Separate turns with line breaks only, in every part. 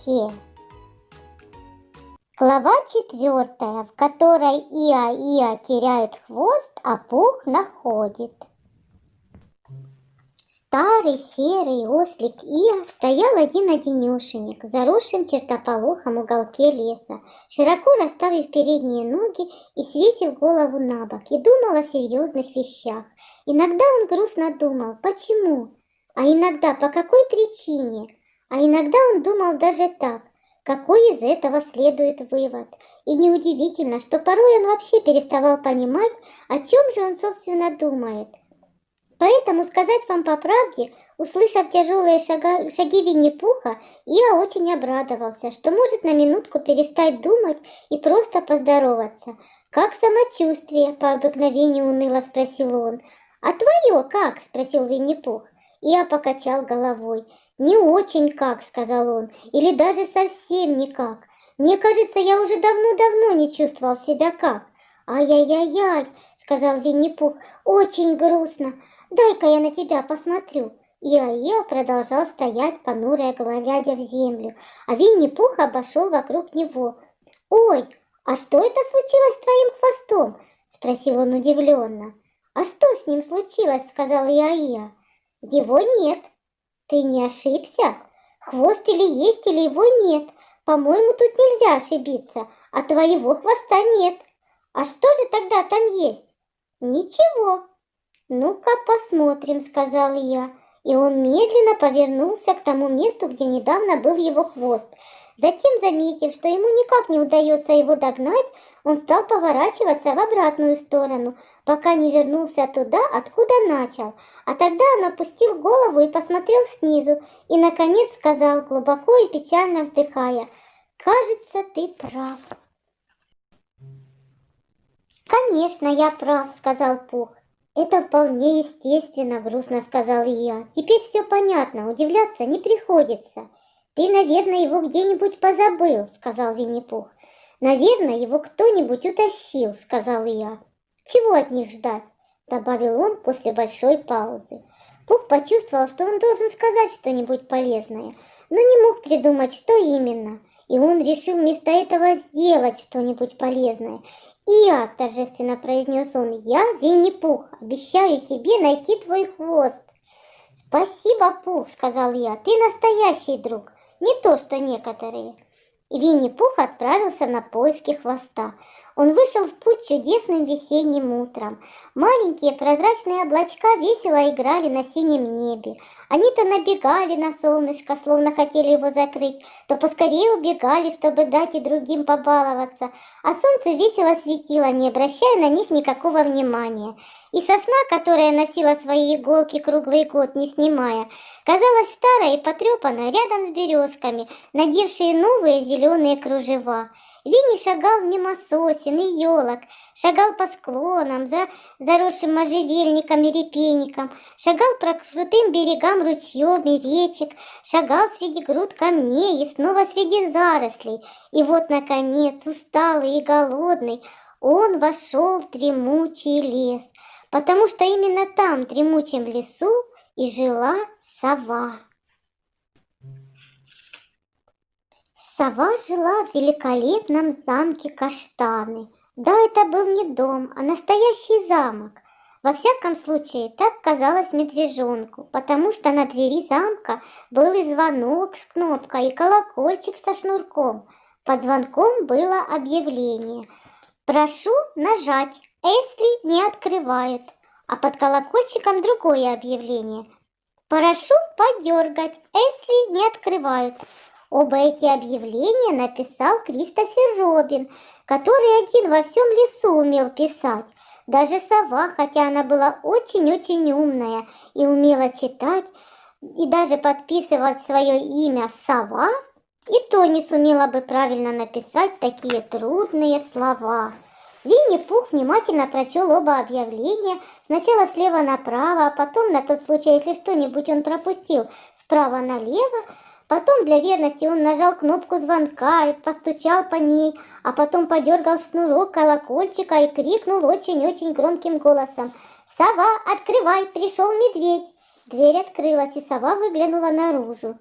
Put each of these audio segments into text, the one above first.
все. Глава 4, в которой Иа-Иа теряет хвост, а Пух находит. Старый серый ослик Иа стоял один-одинешенек в заросшем чертополохом уголке леса, широко расставив передние ноги и свесив голову на бок, и думал о серьезных вещах. Иногда он грустно думал, почему, а иногда по какой причине, а иногда он думал даже так, какой из этого следует вывод. И неудивительно, что порой он вообще переставал понимать, о чем же он, собственно, думает. Поэтому, сказать вам по правде, услышав тяжелые шаги Винни-Пуха, Иа очень обрадовался, что может на минутку перестать думать и просто поздороваться. «Как самочувствие?» – по обыкновению уныло спросил он. «А твое как?» – спросил Винни-Пух. Иа покачал головой. «Не очень как», – сказал он, – «или даже совсем никак. Мне кажется, я уже давно-давно не чувствовал себя как». «Ай-яй-яй-яй», – сказал Винни-Пух, – «очень грустно. Дай-ка я на тебя посмотрю». Иа-Иа продолжал стоять, понурая, глядя в землю, а Винни-Пух обошел вокруг него. «Ой, а что это случилось с твоим хвостом?» – спросил он удивленно. «А что с ним случилось?» – сказал Иа-Иа. «Его нет». «Ты не ошибся? Хвост или есть, или его нет. По-моему, тут нельзя ошибиться, а твоего хвоста нет. А что же тогда там есть?» «Ничего». «Ну-ка посмотрим», — сказал я, и он медленно повернулся к тому месту, где недавно был его хвост. Затем, заметив, что ему никак не удается его догнать, он стал поворачиваться в обратную сторону, пока не вернулся туда, откуда начал. А тогда он опустил голову и посмотрел снизу, и, наконец, сказал, глубоко и печально вздыхая, «Кажется, ты прав». «Конечно, я прав», — сказал Пух. «Это вполне естественно», — грустно сказал я. «Теперь все понятно, удивляться не приходится». «Ты, наверное, его где-нибудь позабыл», — сказал Винни-Пух. «Наверное, его кто-нибудь утащил», — сказал я. «Чего от них ждать?» — добавил он после большой паузы. Пух почувствовал, что он должен сказать что-нибудь полезное, но не мог придумать, что именно, и он решил вместо этого сделать что-нибудь полезное. «Иа», — торжественно произнес он, — «я, Винни-Пух, обещаю тебе найти твой хвост». «Спасибо, Пух», — сказал я, — «ты настоящий друг, не то что некоторые». И Винни-Пух отправился на поиски хвоста. Он вышел в путь чудесным весенним утром. Маленькие прозрачные облачка весело играли на синем небе. Они то набегали на солнышко, словно хотели его закрыть, то поскорее убегали, чтобы дать и другим побаловаться. А солнце весело светило, не обращая на них никакого внимания. И сосна, которая носила свои иголки круглый год, не снимая, казалась старой и потрепанной рядом с березками, надевшие новые зеленые кружева. Винни шагал мимо сосен и елок, шагал по склонам, заросшим можжевельником и репейником, шагал по крутым берегам ручьев и речек, шагал среди груд камней и снова среди зарослей. И вот, наконец, усталый и голодный, он вошел в дремучий лес, потому что именно там, в дремучем лесу, и жила сова. Сова жила в великолепном замке Каштаны. Да, это был не дом, а настоящий замок. Во всяком случае, так казалось медвежонку, потому что на двери замка был и звонок с кнопкой, и колокольчик со шнурком. Под звонком было объявление: «Прошу нажать, если не открывают». А под колокольчиком другое объявление: «Прошу подергать, если не открывают». Оба эти объявления написал Кристофер Робин, который один во всем лесу умел писать. Даже сова, хотя она была очень-очень умная и умела читать, и даже подписывать свое имя «Сова», и то не сумела бы правильно написать такие трудные слова. Винни-Пух внимательно прочел оба объявления, сначала слева направо, а потом, на тот случай, если что-нибудь он пропустил, справа налево. Потом для верности он нажал кнопку звонка и постучал по ней, а потом подергал шнурок колокольчика и крикнул очень-очень громким голосом: «Сова, открывай, пришел медведь!» Дверь открылась, и сова выглянула наружу.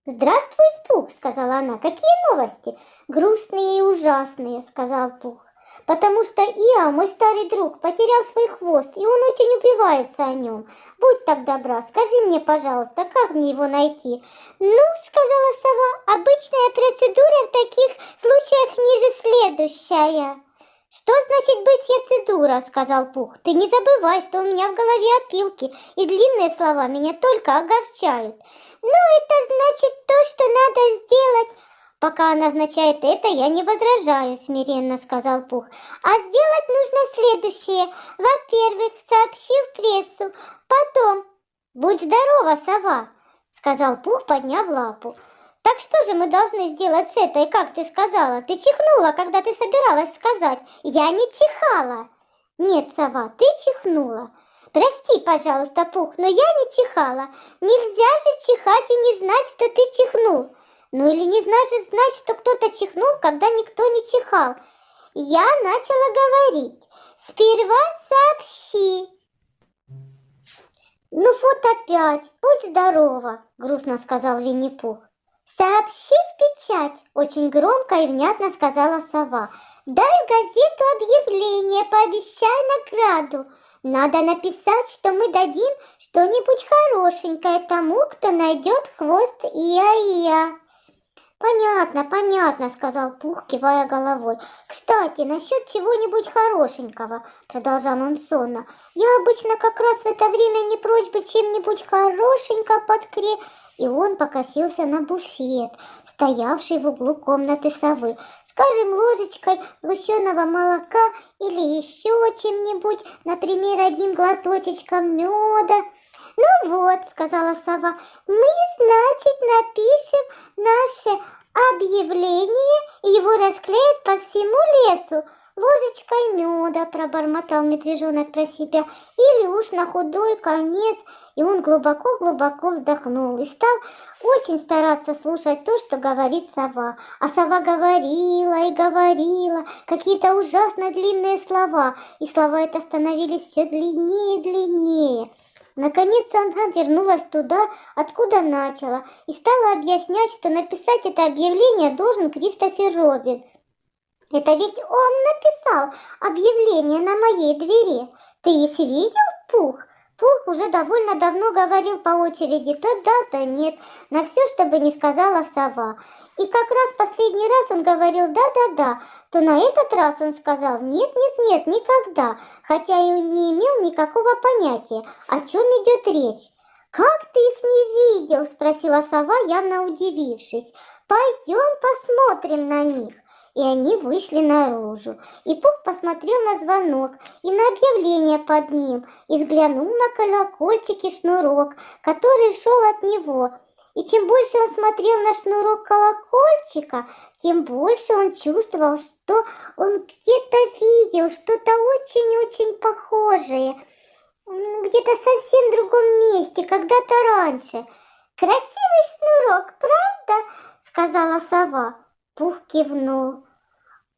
«Здравствуй, Пух», — сказала она. «Какие новости?» «Грустные и ужасные», — сказал Пух. «Потому что Иа, мой старый друг, потерял свой хвост, и он очень убивается о нем. Будь так добра, скажи мне, пожалуйста, как мне его найти?» «Ну, — сказала сова, — обычная процедура в таких случаях ниже следующая». «Что значит быть процедура?» — сказал Пух. «Ты не забывай, что у меня в голове опилки, и длинные слова меня только огорчают». «Ну, это значит то, что надо сделать». «Пока она означает это, я не возражаю», — смиренно сказал Пух. «А сделать нужно следующее. Во-первых, сообщи в прессу. Потом...» «Будь здорова, сова», — сказал Пух, подняв лапу. «Так что же мы должны сделать с этой, как ты сказала? Ты чихнула, когда ты собиралась сказать. Я не чихала». «Нет, сова, ты чихнула». «Прости, пожалуйста, Пух, но я не чихала. Нельзя же чихать и не знать, что ты чихнул». «Ну или не знать, что кто-то чихнул, когда никто не чихал». Я начала говорить. «Сперва сообщи». «Ну вот опять, будь здорова», — грустно сказал Винни-Пух. «Сообщи в печать», — очень громко и внятно сказала сова. «Дай в газету объявление, пообещай награду. Надо написать, что мы дадим что-нибудь хорошенькое тому, кто найдет хвост Иа-Иа». «Понятно, понятно», — сказал Пух, кивая головой. «Кстати, насчет чего-нибудь хорошенького», — продолжал он сонно. «Я обычно как раз в это время не прочь бы чем-нибудь хорошенько подкре...» И он покосился на буфет, стоявший в углу комнаты совы. «Скажем, ложечкой сгущенного молока или еще чем-нибудь, например, одним глоточечком меда». «Ну вот», — сказала сова, — «мы, значит, напишем наше объявление, и его расклеят по всему лесу. Ложечкой меда», — пробормотал медвежонок про себя, — «или уж на худой конец». И он глубоко-глубоко вздохнул и стал очень стараться слушать то, что говорит сова. А сова говорила и говорила какие-то ужасно длинные слова, и слова это становились все длиннее и длиннее. Наконец она вернулась туда, откуда начала, и стала объяснять, что написать это объявление должен Кристофер Робин. «Это ведь он написал объявление на моей двери. Ты их видел, Пух?» Пух уже довольно давно говорил по очереди то да, то нет, на все, чтобы не сказала сова. И как раз последний раз он говорил да-да-да, то на этот раз он сказал нет-нет-нет, никогда, хотя и не имел никакого понятия, о чем идет речь. «Как ты их не видел?» – спросила сова, явно удивившись. «Пойдем посмотрим на них». И они вышли наружу, и Пух посмотрел на звонок и на объявление под ним, и взглянул на колокольчик и шнурок, который шел от него. И чем больше он смотрел на шнурок колокольчика, тем больше он чувствовал, что он где-то видел что-то очень-очень похожее, где-то совсем в другом месте, когда-то раньше. «Красивый шнурок, правда?» – сказала сова. Пух кивнул.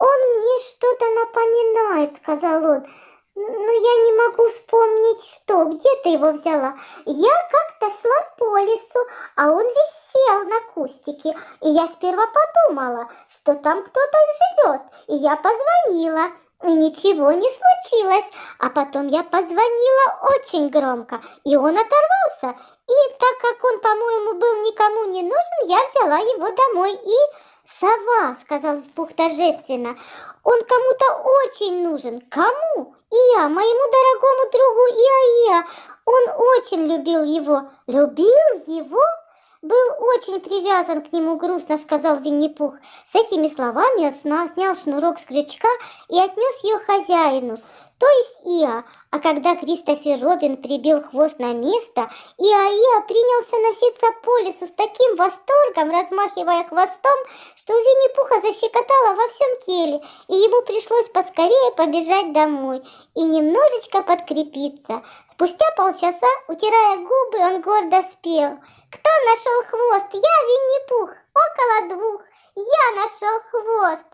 «Он мне что-то напоминает», — сказал он, — «но я не могу вспомнить, что. Где ты его взяла?» «Я как-то шла по лесу, а он висел на кустике, и я сперва подумала, что там кто-то живет, и я позвонила, и ничего не случилось, а потом я позвонила очень громко, и он оторвался, и так как он, по-моему, был никому не нужен, я взяла его домой и...» «Сова», — сказал Пух торжественно, — «он кому-то очень нужен». «Кому?» «Иа, моему дорогому другу Иа-Иа. Он очень любил его». «Любил его?» «Был очень привязан к нему», — грустно сказал Винни-Пух. С этими словами он снял шнурок с крючка и отнес ее хозяину, то есть Иа. А когда Кристофер Робин прибил хвост на место, Иа принялся носиться по лесу с таким восторгом, размахивая хвостом, что у Винни-Пуха защекотало во всем теле, и ему пришлось поскорее побежать домой и немножечко подкрепиться. Спустя полчаса, утирая губы, он гордо спел: «Кто нашел хвост? Я, Винни-Пух, около 2. Я нашел хвост!»